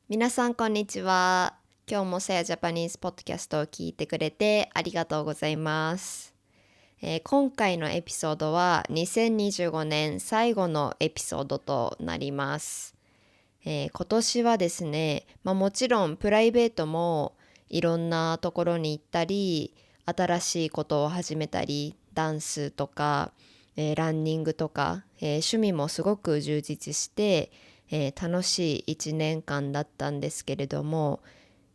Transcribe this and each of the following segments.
皆さんこんにちは。今日もさやジャパニーズポッドキャストを聞いてくれてありがとうございます。今回のエピソードは2025年最後のエピソードとなります。今年はですね、もちろんプライベートもいろんなところに行ったり、新しいことを始めたり、ダンスとか、ランニングとか、趣味もすごく充実して、楽しい1年間だったんですけれども、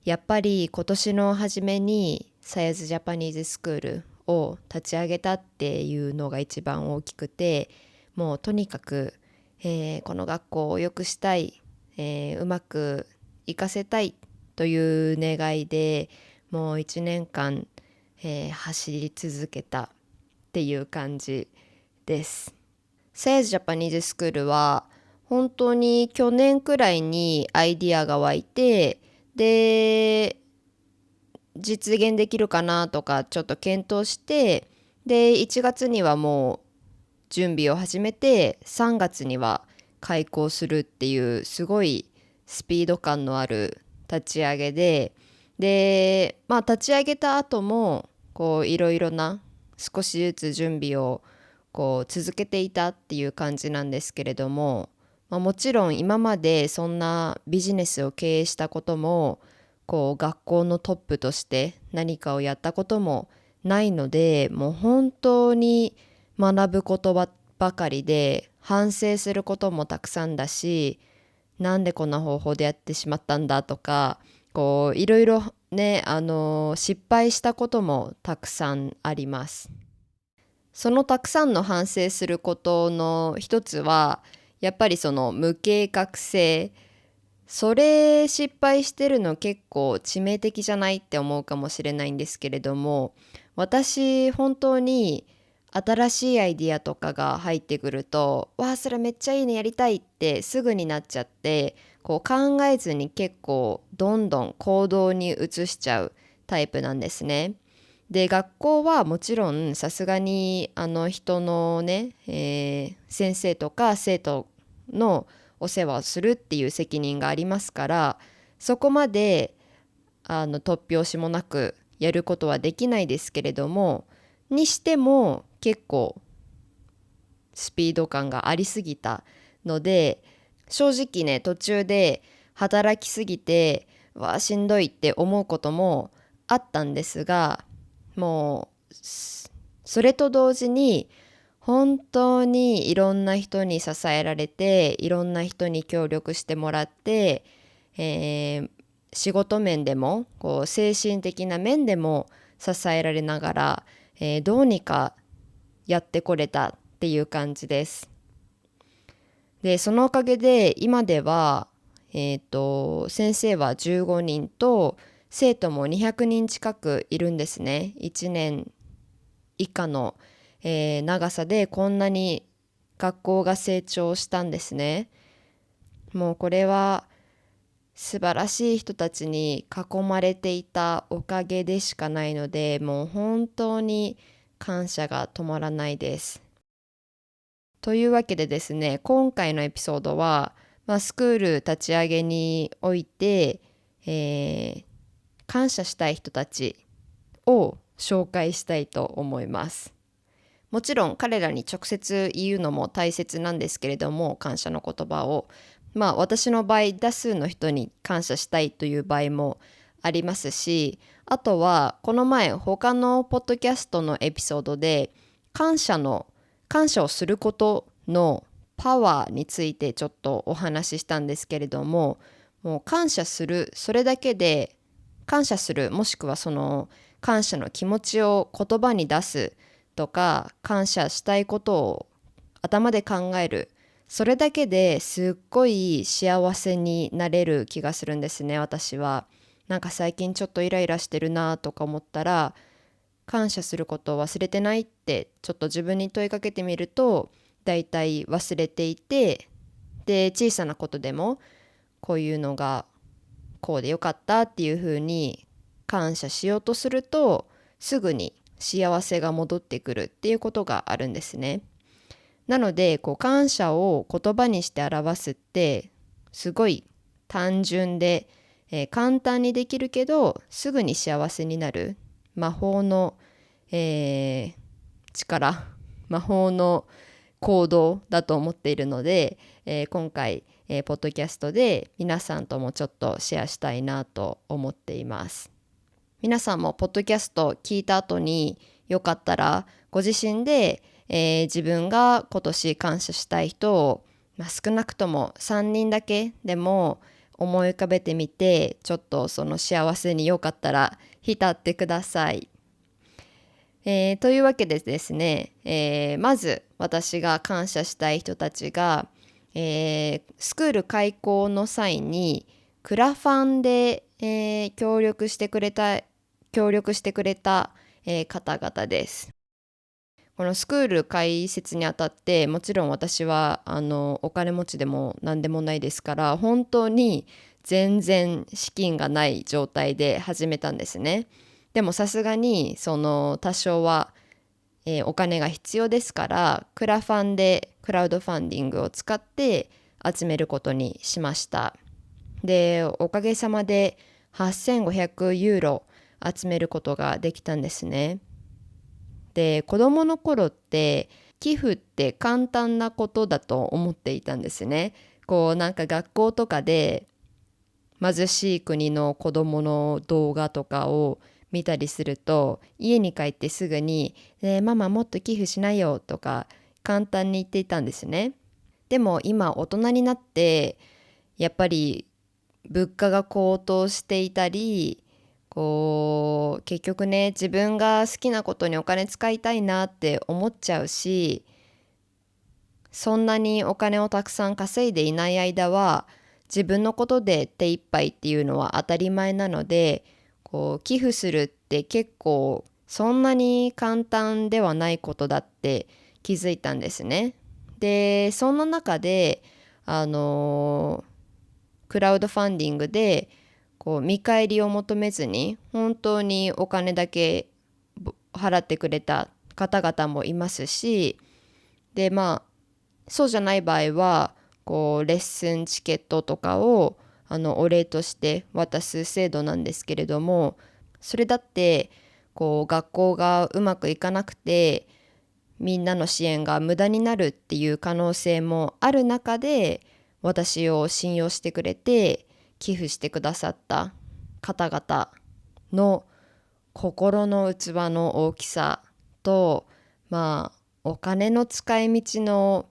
やっぱり今年の初めにサヤズジャパニーズスクールを立ち上げたっていうのが一番大きくて、もうとにかく、この学校を良くしたい、うまく活かせたいという願いでもう1年間、走り続けたっていう感じです。サヤズジャパニーズスクールは本当に去年くらいにアイディアが湧いて、で実現できるかなとかちょっと検討して、で1月にはもう準備を始めて3月には開校するっていうすごいスピード感のある立ち上げで、立ち上げた後もこういろいろな少しずつ準備をこう続けていたっていう感じなんですけれども、もちろん今までそんなビジネスを経営したこともこう学校のトップとして何かをやったこともないので、もう本当に学ぶことばかりで反省することもたくさんだし、なんでこんな方法でやってしまったんだとか、こういろいろね、失敗したこともたくさんあります。そのたくさんの反省することの一つはやっぱりその無計画性。それ失敗してるの結構致命的じゃないって思うかもしれないんですけれども、私本当に新しいアイディアとかが入ってくると、わあそれめっちゃいいねやりたいってすぐになっちゃって、こう考えずに結構どんどん行動に移しちゃうタイプなんですね。で学校はもちろんさすがに人のね、先生とか生徒のお世話をするっていう責任がありますから、そこまで突拍子もなくやることはできないですけれども、にしても結構スピード感がありすぎたので、正直ね途中で働きすぎてわあしんどいって思うこともあったんですが、もうそれと同時に本当にいろんな人に支えられて、いろんな人に協力してもらって、仕事面でもこう精神的な面でも支えられながら、どうにかやってこれたっていう感じです。でそのおかげで今では、先生は15人と生徒も200人近くいるんですね。1年以下の、長さでこんなに学校が成長したんですね。もうこれは素晴らしい人たちに囲まれていたおかげでしかないので、もう本当に感謝が止まらないです。というわけでですね、今回のエピソードは、スクール立ち上げにおいて、えー感謝したい人たちを紹介したいと思います。もちろん彼らに直接言うのも大切なんですけれども、感謝の言葉を。私の場合、多数の人に感謝したいという場合もありますし、あとはこの前他のポッドキャストのエピソードで感謝をすることのパワーについてちょっとお話ししたんですけれども、もう感謝する、それだけで感謝する、もしくはその感謝の気持ちを言葉に出すとか、感謝したいことを頭で考える、それだけですっごい幸せになれる気がするんですね、私は。なんか最近ちょっとイライラしてるなとか思ったら、感謝することを忘れてないってちょっと自分に問いかけてみると、だいたい忘れていて、で小さなことでもこういうのがこうでよかったっていう風に感謝しようとすると、すぐに幸せが戻ってくるっていうことがあるんですね。なのでこう感謝を言葉にして表すってすごい単純で、簡単にできるけどすぐに幸せになる魔法の、力、魔法の行動だと思っているので、今回、ポッドキャストで皆さんともちょっとシェアしたいなと思っています。皆さんもポッドキャスト聞いた後によかったらご自身で、自分が今年感謝したい人を、少なくとも3人だけでも思い浮かべてみて、ちょっとその幸せによかったら浸ってください。というわけでですね、まず私が感謝したい人たちが、スクール開校の際にクラファンで、協力してくれた、方々です。このスクール開設にあたって、もちろん私はお金持ちでも何でもないですから、本当に全然資金がない状態で始めたんですね。でもさすがにその多少は、お金が必要ですから、クラウドファンディングを使って集めることにしました。で、おかげさまで8500ユーロ集めることができたんですね。で、子供の頃って寄付って簡単なことだと思っていたんですね。なんか学校とかで貧しい国の子供の動画とかを見たりすると、家に帰ってすぐに、ママもっと寄付しないよとか簡単に言っていたんですね。でも今大人になって、やっぱり物価が高騰していたり、結局ね、自分が好きなことにお金使いたいなって思っちゃうし、そんなにお金をたくさん稼いでいない間は自分のことで手一杯っていうのは当たり前なので、寄付するって結構そんなに簡単ではないことだって気づいたんですね。で、そんな中でクラウドファンディングで見返りを求めずに本当にお金だけ払ってくれた方々もいますし、でそうじゃない場合はレッスンチケットとかをお礼として渡す制度なんですけれども、それだって学校がうまくいかなくてみんなの支援が無駄になるっていう可能性もある中で、私を信用してくれて寄付してくださった方々の心の器の大きさと、お金の使い道の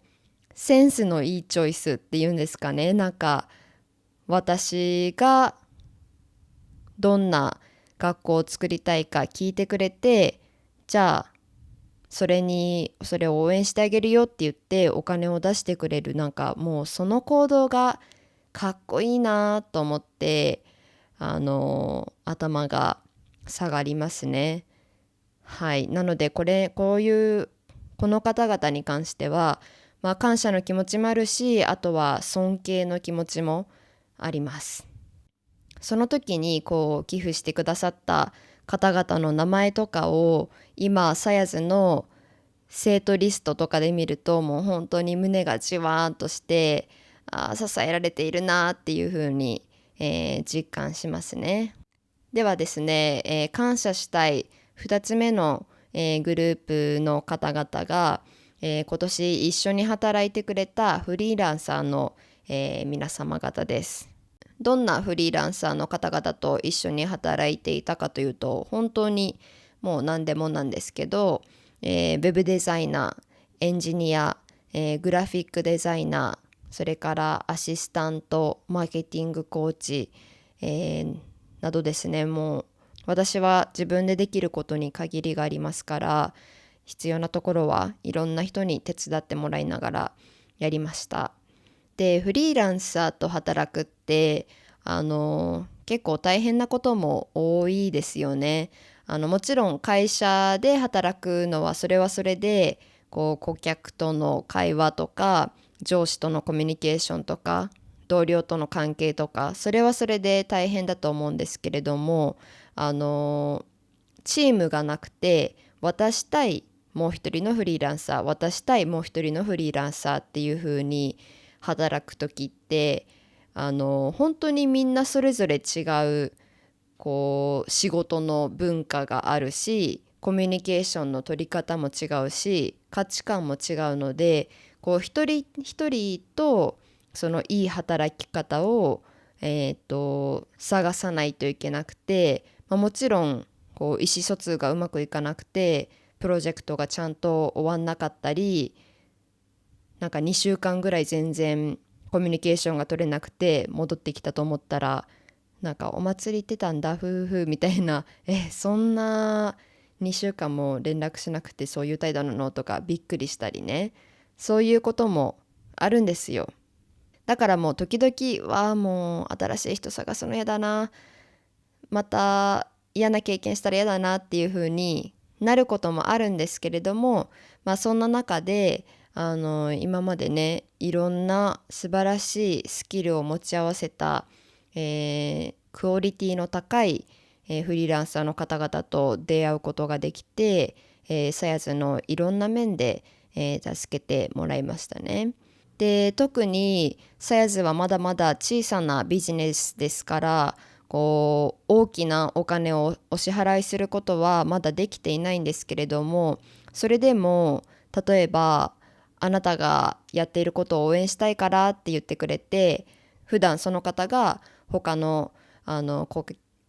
センスのいいチョイスっていうんですかね。なんか私がどんな学校を作りたいか聞いてくれて、じゃあそれを応援してあげるよって言ってお金を出してくれる、なんかもうその行動がかっこいいなと思って、頭が下がりますね。はい。なのでこの方々に関しては、感謝の気持ちもあるし、あとは尊敬の気持ちもあります。その時に寄付してくださった方々の名前とかを今サヤズの生徒リストとかで見ると、もう本当に胸がじわーんとして、支えられているなっていう風に、実感しますね。ではですね、感謝したい2つ目の、グループの方々が、今年一緒に働いてくれたフリーランサーの、皆様方です。どんなフリーランサーの方々と一緒に働いていたかというと、本当にもう何でもなんですけど、ウェブデザイナー、エンジニア、グラフィックデザイナー、それからアシスタント、マーケティングコーチ、などですね。もう私は自分でできることに限りがありますから、必要なところはいろんな人に手伝ってもらいながらやりました。で、フリーランサーと働くって結構大変なことも多いですよね。もちろん会社で働くのはそれはそれで顧客との会話とか上司とのコミュニケーションとか同僚との関係とか、それはそれで大変だと思うんですけれども、チームがなくて私対もう一人のフリーランサー、私対もう一人のフリーランサーっていう風に働く時って、本当にみんなそれぞれ違う仕事の文化があるし、コミュニケーションの取り方も違うし、価値観も違うので、一人一人とそのいい働き方を、探さないといけなくて、もちろん意思疎通がうまくいかなくてプロジェクトがちゃんと終わんなかったり、なんか2週間ぐらい全然コミュニケーションが取れなくて戻ってきたと思ったら、なんかお祭り行ってたんだ夫婦みたいな、そんな2週間も連絡しなくてそういう態度なのとかびっくりしたりね、そういうこともあるんですよ。だからもう時々はもう新しい人探すの嫌だな、また嫌な経験したら嫌だなっていう風になることもあるんですけれども、そんな中で今までね、いろんな素晴らしいスキルを持ち合わせた、クオリティの高い、フリーランサーの方々と出会うことができて、サヤズのいろんな面で、助けてもらいましたね。で、特にサヤズはまだまだ小さなビジネスですから、大きなお金をお支払いすることはまだできていないんですけれども、それでも例えばあなたがやっていることを応援したいからって言ってくれて、普段その方が他の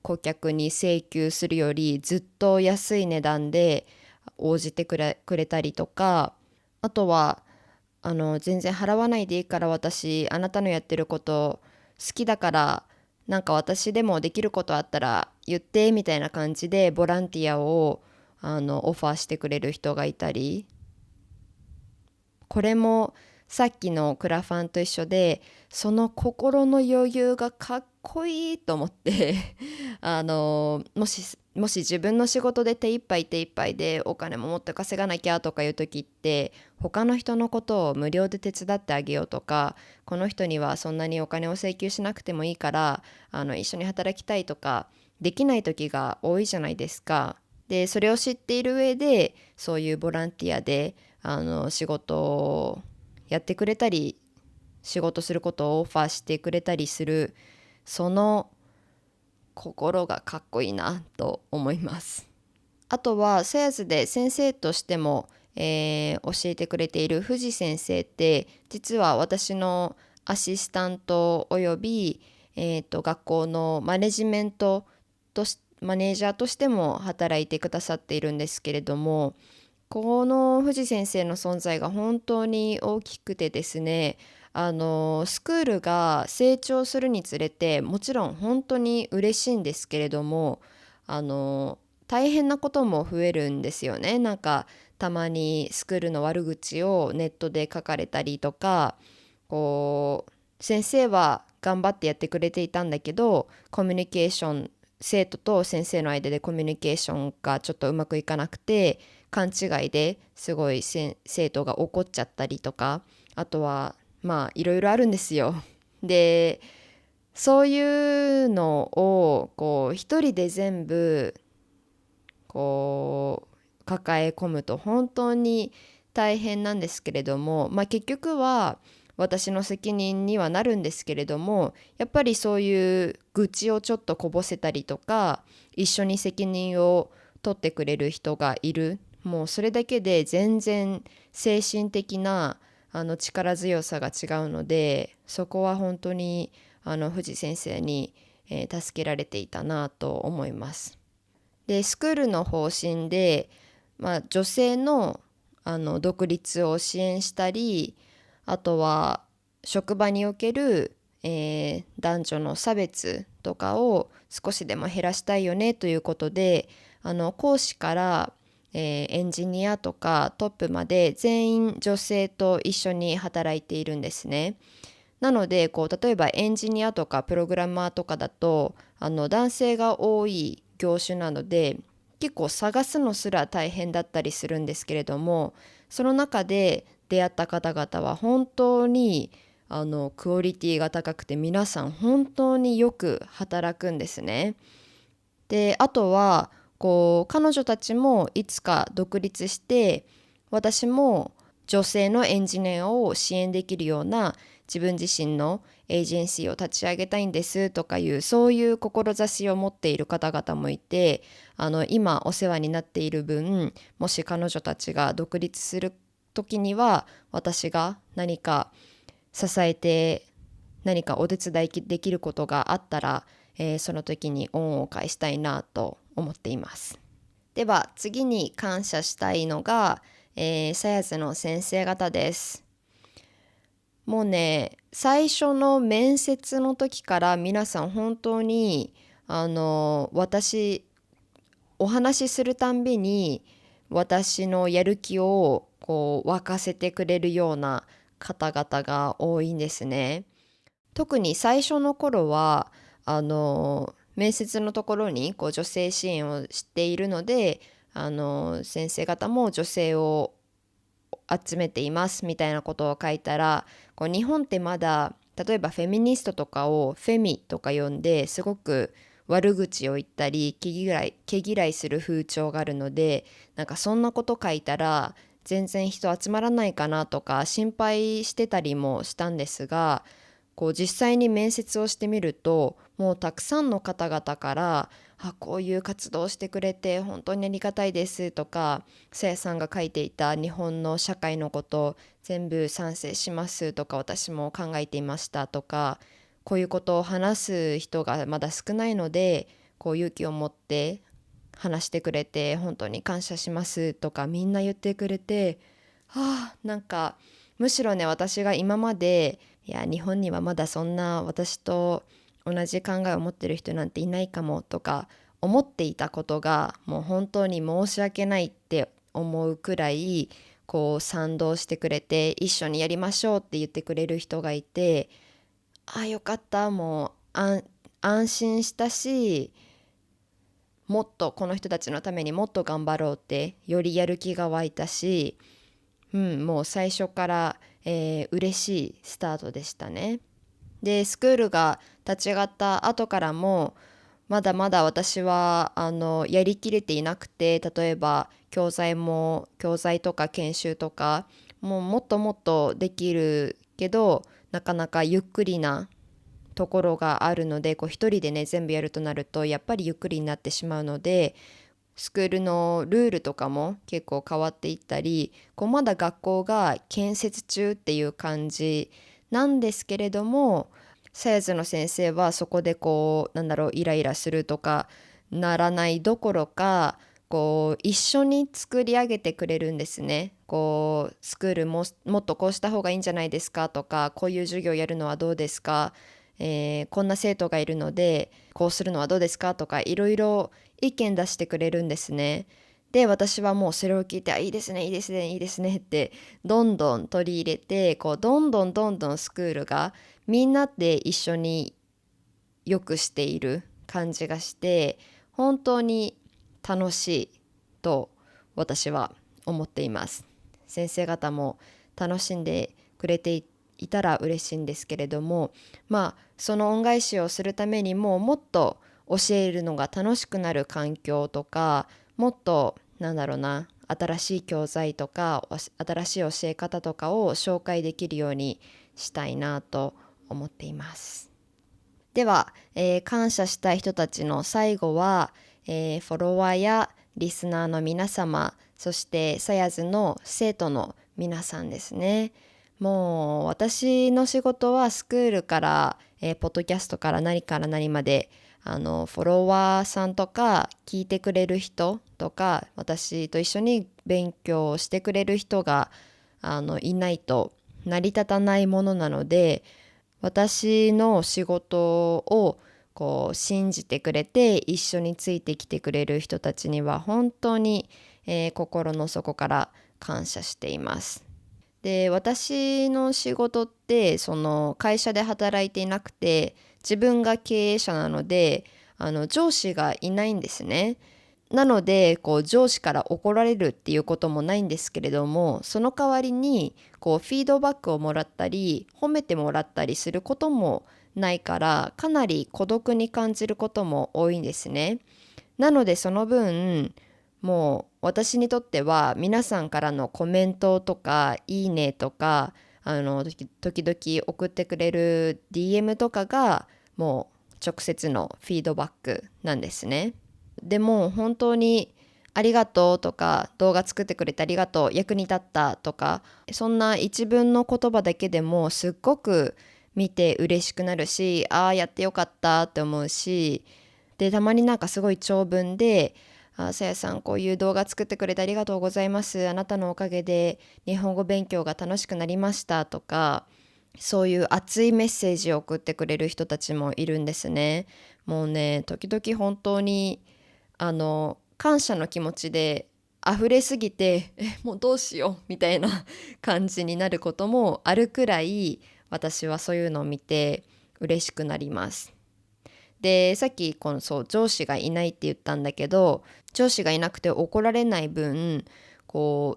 顧客に請求するよりずっと安い値段で応じてくれたりとか、あとは全然払わないでいいから私あなたのやってること好きだから、なんか私でもできることあったら言ってみたいな感じでボランティアをオファーしてくれる人がいたり、これもさっきのクラファンと一緒で、その心の余裕がかっこいいと思ってもし自分の仕事で手一杯でお金ももっと稼がなきゃとかいう時って、他の人のことを無料で手伝ってあげようとか、この人にはそんなにお金を請求しなくてもいいから一緒に働きたいとかできない時が多いじゃないですか。でそれを知っている上でそういうボランティアで仕事をやってくれたり、仕事することをオファーしてくれたりする、その心がかっこいいなと思います。あとはセアズで先生としても、教えてくれている藤先生って、実は私のアシスタントおよび、学校のマネジメントとしマネージャーとしても働いてくださっているんですけれども、この藤先生の存在が本当に大きくてですね、スクールが成長するにつれてもちろん本当に嬉しいんですけれども、大変なことも増えるんですよね。なんかたまにスクールの悪口をネットで書かれたりとか、先生は頑張ってやってくれていたんだけど、コミュニケーション、生徒と先生の間でコミュニケーションがちょっとうまくいかなくて、勘違いですごい生徒が怒っちゃったりとか、あとはいろいろあるんですよ。でそういうのを一人で全部抱え込むと本当に大変なんですけれども、結局は私の責任にはなるんですけれども、やっぱりそういう愚痴をちょっとこぼせたりとか、一緒に責任を取ってくれる人がいる、もうそれだけで全然精神的な力強さが違うので、そこは本当に藤先生に、助けられていたなと思います。でスクールの方針で、女性の、独立を支援したり、あとは職場における、男女の差別とかを少しでも減らしたいよねということで、講師から、エンジニアとかトップまで全員女性と一緒に働いているんですね。なので例えばエンジニアとかプログラマーとかだと男性が多い業種なので結構探すのすら大変だったりするんですけれども、その中で出会った方々は本当にクオリティが高くて、皆さん本当によく働くんですね。であとは彼女たちもいつか独立して、私も女性のエンジニアを支援できるような自分自身の、エージェンシーを立ち上げたいんですとかいうそういう志を持っている方々もいて、今お世話になっている分、もし彼女たちが独立する時には私が何か支えて何かお手伝いできることがあったら、その時に恩を返したいなと思っています。では次に感謝したいのが、サヤズの先生方です。もうね、最初の面接の時から皆さん本当にお話しするたんびに私のやる気をこう沸かせてくれるような方々が多いんですね。特に最初の頃は面接のところにこう女性支援をしているので、先生方も女性を集めていますみたいなことを書いたら、こう日本ってまだ例えばフェミニストとかをフェミとか呼んですごく悪口を言ったり毛嫌いする風潮があるので、なんかそんなこと書いたら全然人集まらないかなとか心配してたりもしたんですが、こう実際に面接をしてみるともうたくさんの方々からこういう活動をしてくれて本当にありがたいですとか、さやさんが書いていた日本の社会のこと全部賛成しますとか、私も考えていましたとか、こういうことを話す人がまだ少ないのでこう勇気を持って話してくれて本当に感謝しますとかみんな言ってくれて、なんかむしろね、私が今までいや日本にはまだそんな私と同じ考えを持ってる人なんていないかもとか思っていたことが、もう本当に申し訳ないって思うくらいこう賛同してくれて、一緒にやりましょうって言ってくれる人がいて、よかった、もう安心したし、もっとこの人たちのためにもっと頑張ろうってよりやる気が湧いたし、もう最初から、嬉しいスタートでしたね。でスクールが立ち上がった後からもまだまだ私はやりきれていなくて、例えば教材とか研修とかもうもっともっとできるけど、なかなかゆっくりなところがあるので、こう一人でね全部やるとなるとやっぱりゆっくりになってしまうので、スクールのルールとかも結構変わっていったり、こうまだ学校が建設中っていう感じなんですけれども、サヤズの先生はそこでこうイライラするとかならないどころか、こう一緒に作り上げてくれるんですね。こうスクールもっとこうした方がいいんじゃないですかとか、こういう授業やるのはどうですか、こんな生徒がいるのでこうするのはどうですかとか、いろいろ意見出してくれるんですね。で私はもうそれを聞いて、いいですねいいですねいいですねってどんどん取り入れて、こうどんどんどんどんスクールがみんなで一緒に良くしている感じがして、本当に楽しいと私は思っています。先生方も楽しんでくれていたら嬉しいんですけれども、その恩返しをするためにももっと教えるのが楽しくなる環境とか、もっと新しい教材とか新しい教え方とかを紹介できるようにしたいなと思っています。では、感謝したい人たちの最後は、フォロワーやリスナーの皆様、そしてサヤズの生徒の皆さんですね。もう私の仕事はスクールから、ポッドキャストから何までフォロワーさんとか聞いてくれる人とか、私と一緒に勉強してくれる人がいないと成り立たないものなので、私の仕事をこう信じてくれて一緒についてきてくれる人たちには本当に、心の底から感謝しています。で私の仕事ってその会社で働いていなくて自分が経営者なので、上司がいないんですね。なのでこう上司から怒られるっていうこともないんですけれども、その代わりにこうフィードバックをもらったり褒めてもらったりすることもないから、かなり孤独に感じることも多いんですね。なのでその分もう私にとっては皆さんからのコメントとかいいねとか時々送ってくれる DM とかがもう直接のフィードバックなんですね。でも本当にありがとうとか、動画作ってくれてありがとう、役に立ったとか、そんな一文の言葉だけでもすっごく見て嬉しくなるし、ああやってよかったって思うし、でたまになんかすごい長文で、さやさんこういう動画作ってくれてありがとうございます、あなたのおかげで日本語勉強が楽しくなりましたとか、そういう熱いメッセージを送ってくれる人たちもいるんですね。もうね、時々本当に感謝の気持ちで溢れすぎて、もうどうしようみたいな感じになることもあるくらい、私はそういうのを見て嬉しくなります。で、さっきそう上司がいないって言ったんだけど、上司がいなくて怒られない分、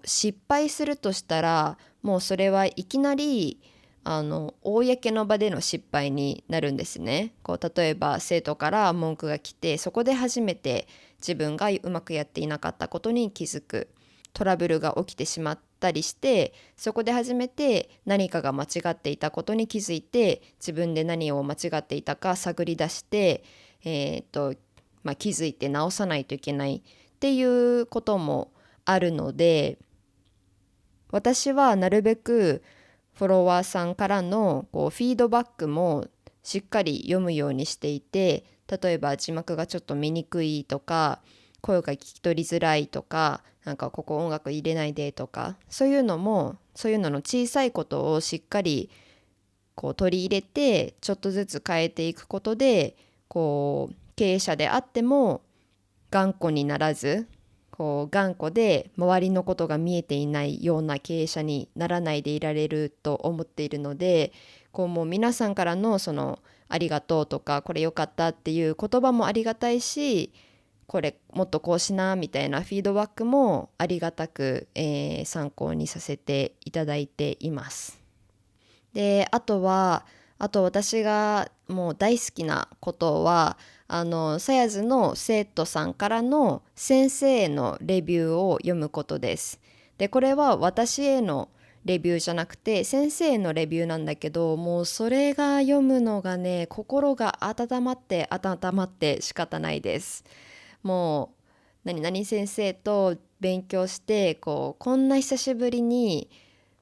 失敗するとしたらもうそれはいきなり公の場での失敗になるんですね。例えば生徒から文句が来て、そこで初めて自分がうまくやっていなかったことに気づく。トラブルが起きてしまったりして、そこで初めて何かが間違っていたことに気づいて、自分で何を間違っていたか探り出して、気づいて直さないといけないっていうこともあるので、私はなるべくフォロワーさんからのフィードバックもしっかり読むようにしていて、例えば字幕がちょっと見にくいとか、声が聞き取りづらいとか、なんかここ音楽入れないでとか、そういうのの小さいことをしっかり取り入れて、ちょっとずつ変えていくことで、経営者であっても頑固にならず、頑固で周りのことが見えていないような経営者にならないでいられると思っているので、もう皆さんからのありがとうとか、これ良かったっていう言葉もありがたいし、これもっとこうしなみたいなフィードバックもありがたく、参考にさせていただいています。で、あと私がもう大好きなことは、さやずの生徒さんからの先生へのレビューを読むことです。で、これは私へのレビューじゃなくて先生へのレビューなんだけど、もうそれが読むのがね、心が温まって仕方ないです。もう何々先生と勉強して、こんな久しぶりに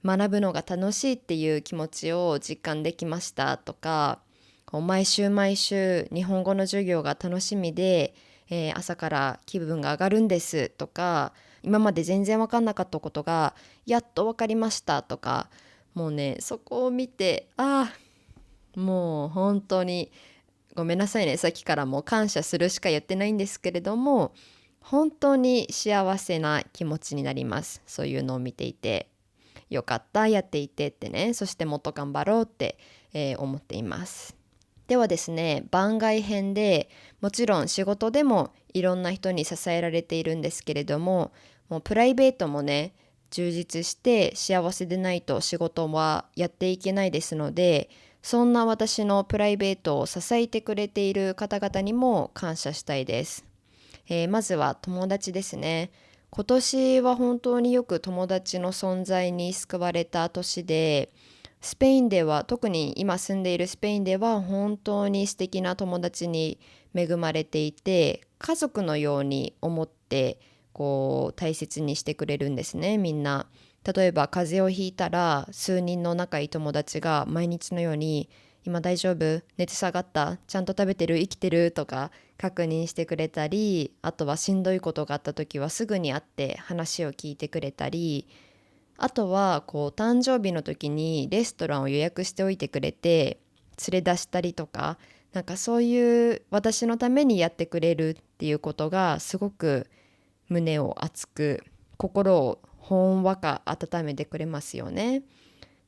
学ぶのが楽しいっていう気持ちを実感できましたとか、毎週毎週日本語の授業が楽しみで、朝から気分が上がるんですとか、今まで全然分かんなかったことがやっと分かりましたとか、もうね、そこを見て、もう本当にごめんなさいね、さっきからもう感謝するしか言ってないんですけれども、本当に幸せな気持ちになります。そういうのを見ていて、よかったやっていてってね、そしてもっと頑張ろうって、思っています。ではですね、番外編でもちろん仕事でもいろんな人に支えられているんですけれども、もうプライベートもね、充実して幸せでないと仕事はやっていけないですので、そんな私のプライベートを支えてくれている方々にも感謝したいです。まずは友達ですね。今年は本当によく友達の存在に救われた年で、スペインでは、特に今住んでいるスペインでは本当に素敵な友達に恵まれていて、家族のように思って大切にしてくれるんですね、みんな。例えば風邪をひいたら、数人の仲いい友達が毎日のように今大丈夫、熱下がった、ちゃんと食べてる、生きてるとか確認してくれたり、あとはしんどいことがあった時はすぐに会って話を聞いてくれたり、あとは誕生日の時にレストランを予約しておいてくれて連れ出したりとか、なんかそういう私のためにやってくれるっていうことがすごく胸を熱く、心をほんわか温めてくれますよね。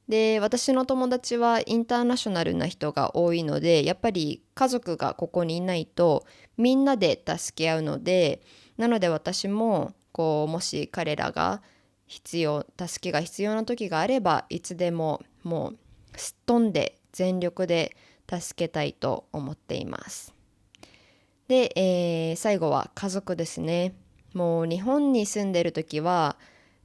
で、私の友達はインターナショナルな人が多いので、やっぱり家族がここにいないとみんなで助け合うので、なので私ももし彼らが助けが必要な時があれば、いつでももうすっ飛んで全力で助けたいと思っています。で、最後は家族ですね。もう日本に住んでる時は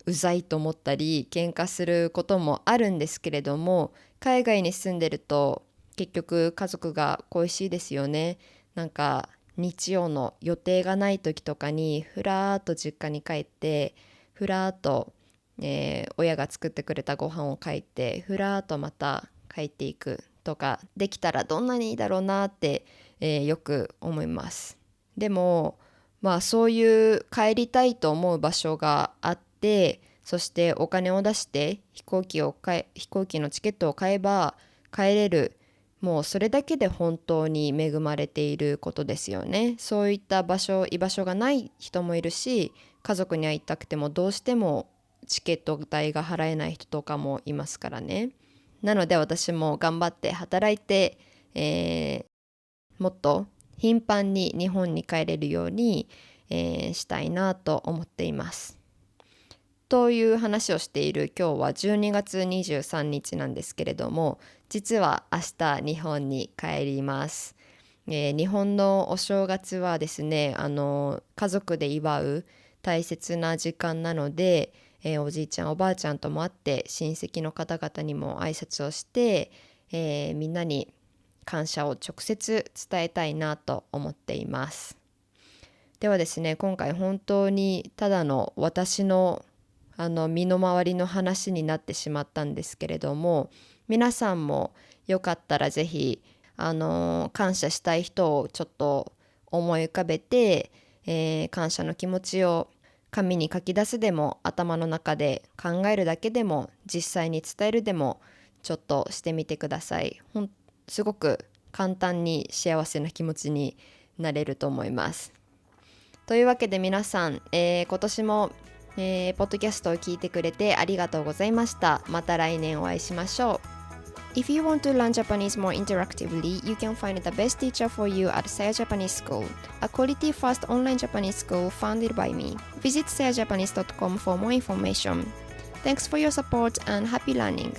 うざいと思ったり喧嘩することもあるんですけれども、海外に住んでると結局家族が恋しいですよね。なんか日曜の予定がない時とかにふらーっと実家に帰って、ふらーっと、親が作ってくれたご飯を書いてふらーっとまた帰っていくとかできたらどんなにいいだろうなって、よく思います。でもそういう帰りたいと思う場所があって、そしてお金を出して飛行機のチケットを買えば帰れる、もうそれだけで本当に恵まれていることですよね。そういった居場所がない人もいるし、家族に会いたくてもどうしてもチケット代が払えない人とかもいますからね。なので私も頑張って働いて、もっと頻繁に日本に帰れるように、したいなと思っています。という話をしている今日は12月23日なんですけれども、実は明日日本に帰ります。日本のお正月はですね、家族で祝う大切な時間なので、おじいちゃんおばあちゃんとも会って親戚の方々にも挨拶をして、みんなに感謝を直接伝えたいなと思っています。ではですね、今回本当にただの私の身の回りの話になってしまったんですけれども、皆さんもよかったらぜひ感謝したい人をちょっと思い浮かべて、感謝の気持ちを紙に書き出すでも、頭の中で考えるだけでも、実際に伝えるでもちょっとしてみてください。すごく簡単に幸せな気持ちになれると思います。というわけで皆さん、今年も、ポッドキャストを聞いてくれてありがとうございました。また来年お会いしましょう。If you want to learn Japanese more interactively, you can find the best teacher for you at Saya Japanese School, a quality-first online Japanese school founded by me. Visit sayajapanese.com for more information. Thanks for your support and happy learning!